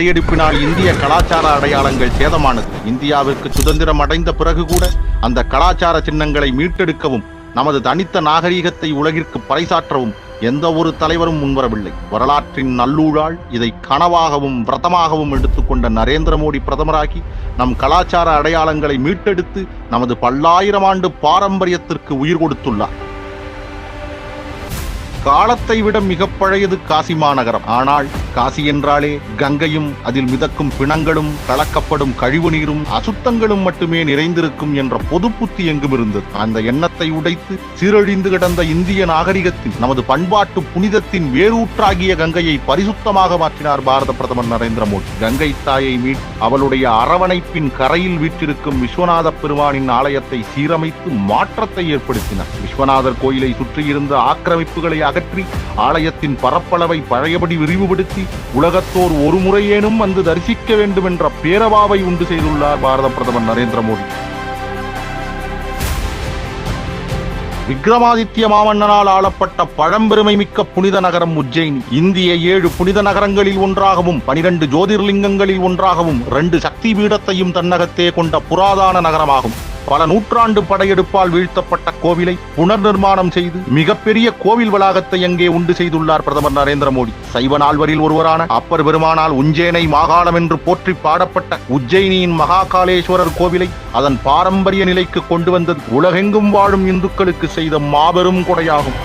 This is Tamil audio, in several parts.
படையெடுப்பினால் இந்திய கலாச்சார அடையாளங்கள் சேதமானது. இந்தியாவிற்கு சுதந்திரம் அடைந்த பிறகு கூட அந்த கலாச்சார சின்னங்களை மீட்டெடுக்கவும் நமது தனித்த நாகரீகத்தை உலகிற்கு பறைசாற்றவும் எந்த ஒரு தலைவரும் முன்வரவில்லை. வரலாற்றின் நல்லூழால் இதை கனவாகவும் விரதமாகவும் எடுத்துக்கொண்ட நரேந்திர மோடி பிரதமராகி நம் கலாச்சார அடையாளங்களை மீட்டெடுத்து நமது பல்லாயிரம் ஆண்டு பாரம்பரியத்திற்கு உயிர் கொடுத்துள்ளார். காலத்தை விட மிக பழையது காசி மாநகரம். ஆனால் காசி என்றாலே கங்கையும் அதில் மிதக்கும் பிணங்களும் கலக்கப்படும் கழிவு நீரும் அசுத்தங்களும் மட்டுமே நிறைந்திருக்கும் என்ற பொது புத்தி எங்கும் இருந்தது. அந்த எண்ணத்தை உடைத்து சீரழிந்து கிடந்த இந்திய நாகரிகத்தின் நமது பண்பாட்டு புனிதத்தின் வேரூற்றாகிய கங்கையை பரிசுத்தமாக மாற்றினார் பாரத பிரதமர் நரேந்திர மோடி. கங்கை தாயை மீட் அவளுடைய அரவணைப்பின் கரையில் வீற்றிருக்கும் விஸ்வநாத பெருமானின் ஆலயத்தை சீரமைத்து மாற்றத்தை ஏற்படுத்தினார். விஸ்வநாதர் கோயிலை சுற்றியிருந்த ஆக்கிரமிப்புகளை அகற்றி ஆலயத்தின் பரப்பளவை பழையபடி விரிவுபடுத்தி உலகத்தோர் ஒரு முறையேனும் வந்து தரிசிக்க வேண்டும் என்ற பேரவாவை உண்டு செய்துள்ளார் பாரத பிரதமர் நரேந்திர மோடி. விக்ரமாதித்ய மாமன்னனால் ஆளப்பட்ட பழம்பெருமை மிக்க புனித நகரம் உஜ்ஜயினி இந்திய 7 புனித நகரங்களில் ஒன்றாகவும் 12 ஜோதிர்லிங்கங்களில் ஒன்றாகவும் 2 சக்தி பீடத்தையும் தன்னகத்தே கொண்ட புராதன நகரமாகும். பல நூற்றாண்டு படையெடுப்பால் வீழ்த்தப்பட்ட கோவிலை புனர் நிர்மாணம் செய்து மிகப்பெரிய கோவில் வளாகத்தை அங்கே உண்டு செய்துள்ளார் பிரதமர் நரேந்திர மோடி. சைவ நால்வரில் ஒருவரான அப்பர் பெருமானால் உஞ்சேனை மாகாணம் என்று போற்றி பாடப்பட்ட உஜ்ஜயினியின் மகாகாலேஸ்வரர் கோவிலை அதன் பாரம்பரிய நிலைக்கு கொண்டு வந்தது உலகெங்கும் வாழும் இந்துக்களுக்கு செய்த மாபெரும் கொடையாகும்.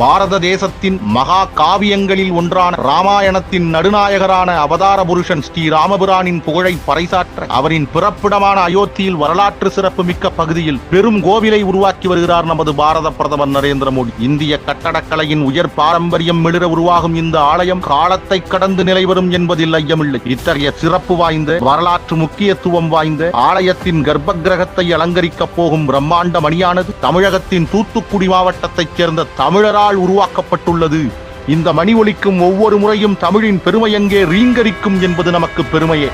பாரத தேசத்தின் மகா காவியங்களில் ஒன்றான ராமாயணத்தின் நடுநாயகரான அவதார புருஷன் ஸ்ரீ ராமபிரானின் புகழை பறைசாற்ற அவரின் பிறப்பிடமான அயோத்தியில் வரலாற்று சிறப்பு மிக்க பகுதியில் பெரும் கோவிலை உருவாக்கி வருகிறார் நமது பாரத பிரதமர் நரேந்திர மோடி. இந்திய கட்டடக்கலையின் உயர் பாரம்பரியம் மிளிர உருவாகும் இந்த ஆலயம் காலத்தை கடந்து நிலைவரும் என்பதில் ஐயமில்லை. இத்தகைய சிறப்பு வாய்ந்த வரலாற்று முக்கியத்துவம் வாய்ந்த ஆலயத்தின் கர்ப்ப கிரகத்தை அலங்கரிக்கப் போகும் பிரம்மாண்ட மணியானது தமிழகத்தின் தூத்துக்குடி மாவட்டத்தைச் சேர்ந்த தமிழரால் உருவாக்கப்பட்டுள்ளது. இந்த மணி ஒலிக்கும் ஒவ்வொரு முறையும் தமிழின் பெருமை எங்கே ரீங்கரிக்கும் என்பது நமக்கு பெருமையே.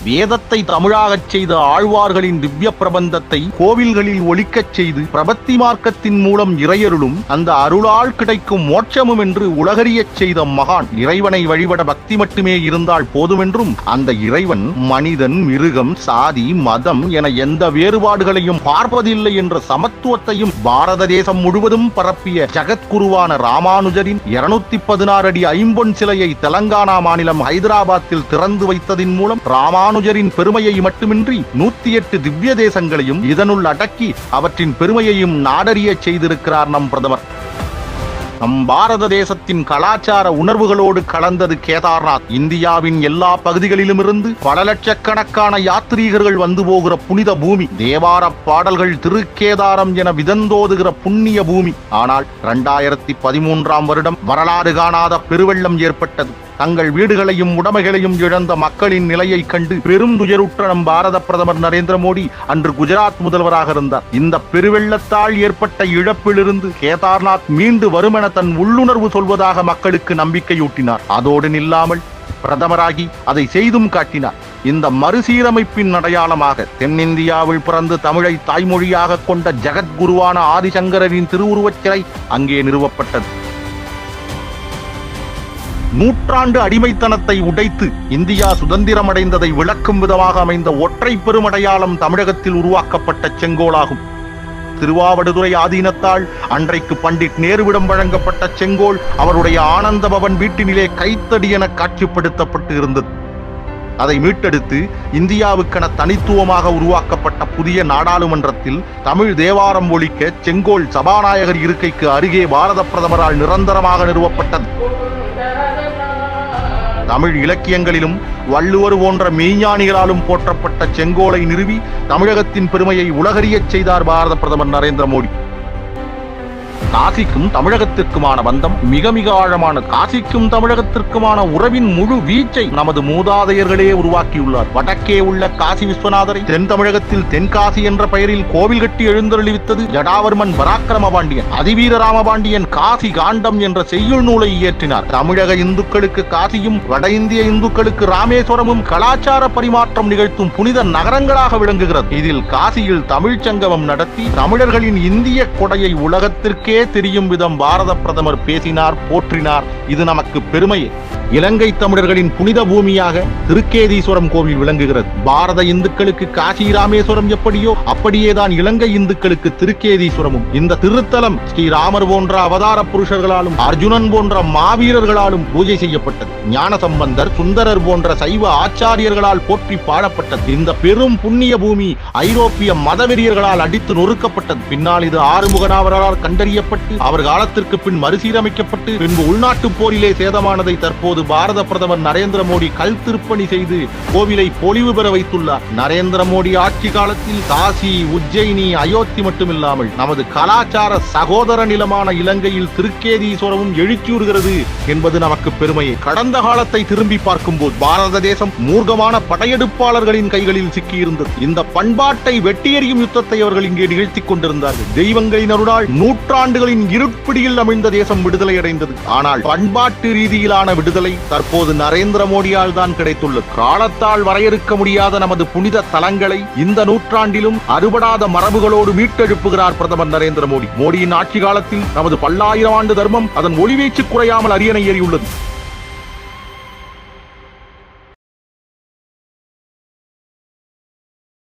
வேதத்தை தமிழாகச் செய்த ஆழ்வார்களின் திவ்ய பிரபந்தத்தை கோவில்களில் ஒலிக்கச் செய்து பிரபத்தி மார்க்கத்தின் மூலம் இறையருளும் அந்த அருளால் கிடைக்கும் மோட்சமும் என்று உலகறியச் செய்த மகான். இறைவனை வழிபட பக்தி மட்டுமே இருந்தால் போதுமென்றும் அந்த இறைவன் மனிதன் மிருகம் சாதி மதம் என எந்த வேறுபாடுகளையும் பார்ப்பதில்லை என்ற சமத்துவத்தையும் பாரத தேசம் முழுவதும் பரப்பிய ஜகத்குருவான ராமானுஜரின் 216 அடி ஐம்பொன் சிலையை தெலங்கானா மாநிலம் ஹைதராபாத்தில் திறந்து வைத்ததின் மூலம் ராமானுஜரின் பெருமையை மட்டுமின்றி 108 திவ்ய தேசங்களையும் இதனுள் அடக்கி அவற்றின் பெருமையையும் நாடறிய செய்திருக்கிறார் நம் பிரதமர். நம் பாரத தேசத்தின் கலாச்சார உணர்வுகளோடு கலந்தது கேதார்நாத். இந்தியாவின் எல்லா பகுதிகளிலும் இருந்து பல லட்சக்கணக்கான யாத்ரீகர்கள் வந்து போகிற புனித பூமி. தேவார பாடல்கள் திருக்கேதாரம் என விதந்தோதுகிற புண்ணிய பூமி. ஆனால் 2013ஆம் வருடம் வரலாறு காணாத பெருவெள்ளம் ஏற்பட்டது. தங்கள் வீடுகளையும் உடைமைகளையும் இழந்த மக்களின் நிலையை கண்டு பெரும் துயருற்ற நம் பாரத பிரதமர் நரேந்திர மோடி அன்று குஜராத் முதல்வராக இருந்தார். இந்த பெருவெள்ளத்தால் ஏற்பட்ட இழப்பிலிருந்து கேதார்நாத் மீண்டு வருமென தன் உள்ளுணர்வு சொல்வதாக மக்களுக்கு நம்பிக்கையூட்டினார். அதோடு நில்லாமல் பிரதமராகி அதை செய்தும் காட்டினார். இந்த மறுசீரமைப்பின் அடையாளமாக தென்னிந்தியாவில் பிறந்து தமிழை தாய்மொழியாக கொண்ட ஜகத்குருவான ஆதிசங்கரரின் திருவுருவச் சிலை அங்கே நிறுவப்பட்டது. நூற்றாண்டு அடிமைத்தனத்தை உடைத்து இந்தியா சுதந்திரம் அடைந்ததை விளக்கும் விதமாக அமைந்த ஒற்றை பெருமடையாளம் தமிழகத்தில் உருவாக்கப்பட்ட செங்கோலாகும். திருவாவடுதுறை ஆதீனத்தால் அன்றைக்கு பண்டிட் நேருவிடம் வழங்கப்பட்ட செங்கோல் அவருடைய ஆனந்த பவன் வீட்டினிலே கைத்தடி என காட்சிப்படுத்தப்பட்டு இருந்தது. அதை மீட்டெடுத்து இந்தியாவுக்கென தனித்துவமாக உருவாக்கப்பட்ட புதிய நாடாளுமன்றத்தில் தமிழ் தேவாரம் ஒலிக்க செங்கோல் சபாநாயகர் இருக்கைக்கு அருகே பாரத பிரதமரால் நிரந்தரமாக நிறுவப்பட்டது. தமிழ் இலக்கியங்களிலும் வள்ளுவர் போன்ற மெய்ஞானிகளாலும் போற்றப்பட்ட செங்கோலை நிறுவி தமிழகத்தின் பெருமையை உலகறியச் செய்தார் பாரத பிரதமர் நரேந்திர மோடி. காசிக்கும் தமிழகத்திற்குமான பந்தம் மிக மிக ஆழமானது. காசிக்கும் தமிழகத்திற்குமான உறவின் முழு வீச்சை நமது மூதாதையர்களே உருவாக்கியுள்ளார். வடக்கே உள்ள காசி விஸ்வநாதரை தென் தமிழகத்தில் தென்காசி என்ற பெயரில் கோவில் கட்டி எழுந்தருளிவித்தது ஜடாவர்மன் பராக்கிரம பாண்டியன். அதிவீர ராமபாண்டியன் காசி காண்டம் என்ற செய்யுள் நூலை இயற்றினார். தமிழக இந்துக்களுக்கு காசியும் வட இந்திய இந்துக்களுக்கு ராமேஸ்வரமும் கலாச்சார பரிமாற்றம் நிகழ்த்தும் புனித நகரங்களாக விளங்குகிறது. இதில் காசியில் தமிழ்ச் சங்கமம் நடத்தி தமிழர்களின் இந்திய கொடையை உலகத்திற்கே தெரியும் விதம் பாரத பிரதமர் பேசினார், போற்றினார். இது நமக்கு பெருமையே. இலங்கை தமிழர்களின் புனித பூமியாக திருக்கேதீஸ்வரம் கோவில் விளங்குகிறது. பாரத இந்துக்களுக்கு காசி ராமேஸ்வரம் எப்படியோ அப்படியேதான் இலங்கை இந்துக்களுக்கு திருக்கேதீஸ்வரமும். இந்த திருத்தலம் ஸ்ரீராமர் போன்ற அவதார புருஷர்களாலும் அர்ஜுனன் போன்ற மாவீரர்களாலும் பூஜை செய்யப்பட்டது. ஞானசம்பந்தர், சுந்தரர் போன்ற சைவ ஆச்சாரியர்களால் போற்றி பாடப்பட்டது. இந்த பெரும் புண்ணிய பூமி ஐரோப்பிய மதவெறியர்களால் அடித்து நொறுக்கப்பட்டது. பின்னால் இது ஆறுமுகனாவரால் கண்டறியப்பட்டு அவர் காலத்திற்கு பின் மறுசீரமைக்கப்பட்டு பின்பு உள்நாட்டு போரிலே சேதமானதை தற்போது பாரத பிரதமர் நரேந்திர மோடி கல் திருப்பணி செய்து கோவிலை பொலிவு பெற வைத்துள்ளார். நரேந்திர மோடி ஆட்சி காலத்தில் காசி, உஜ்ஜயினி, அயோத்தி மட்டுமில்லாமல் நமது கலாச்சார சகோதர நிலமான இலங்கையில் திருக்கேதீஸ்வரமும் எழுச்சியுறுகிறது என்பது நமக்கு பெருமையே. கடந்த காலத்தை திரும்பி பார்க்கும்போது பாரத தேசம் மூர்க்கமான படையெடுப்பாளர்களின் கைகளில் சிக்கியிருந்தது. இந்த பண்பாட்டை வெட்டியெறியும் யுத்தத்தை அவர்கள் இங்கே நிகழ்த்திக் கொண்டிருந்தார்கள். தெய்வங்களின் அருளால் நூற்றாண்டுகளின் இருட்பிடியில் அமிழ்ந்த தேசம் விடுதலை அடைந்தது. ஆனால் பண்பாட்டு ரீதியிலான விடுதலை தற்போது நரேந்திர மோடியால் தான் கிடைத்துள்ளது. காலத்தால் வரையறுக்க முடியாத நமது புனித தலங்களை இந்த நூற்றாண்டிலும் அறுபடாத மரபுகளோடு மீட்டெழுப்புகிறார் பிரதமர் நரேந்திர மோடி. மோடியின் ஆட்சி காலத்தில் நமது பல்லாயிரம் ஆண்டு தர்மம் அதன் ஒளிவீச்சு குறையாமல் அரியணை ஏறியுள்ளது.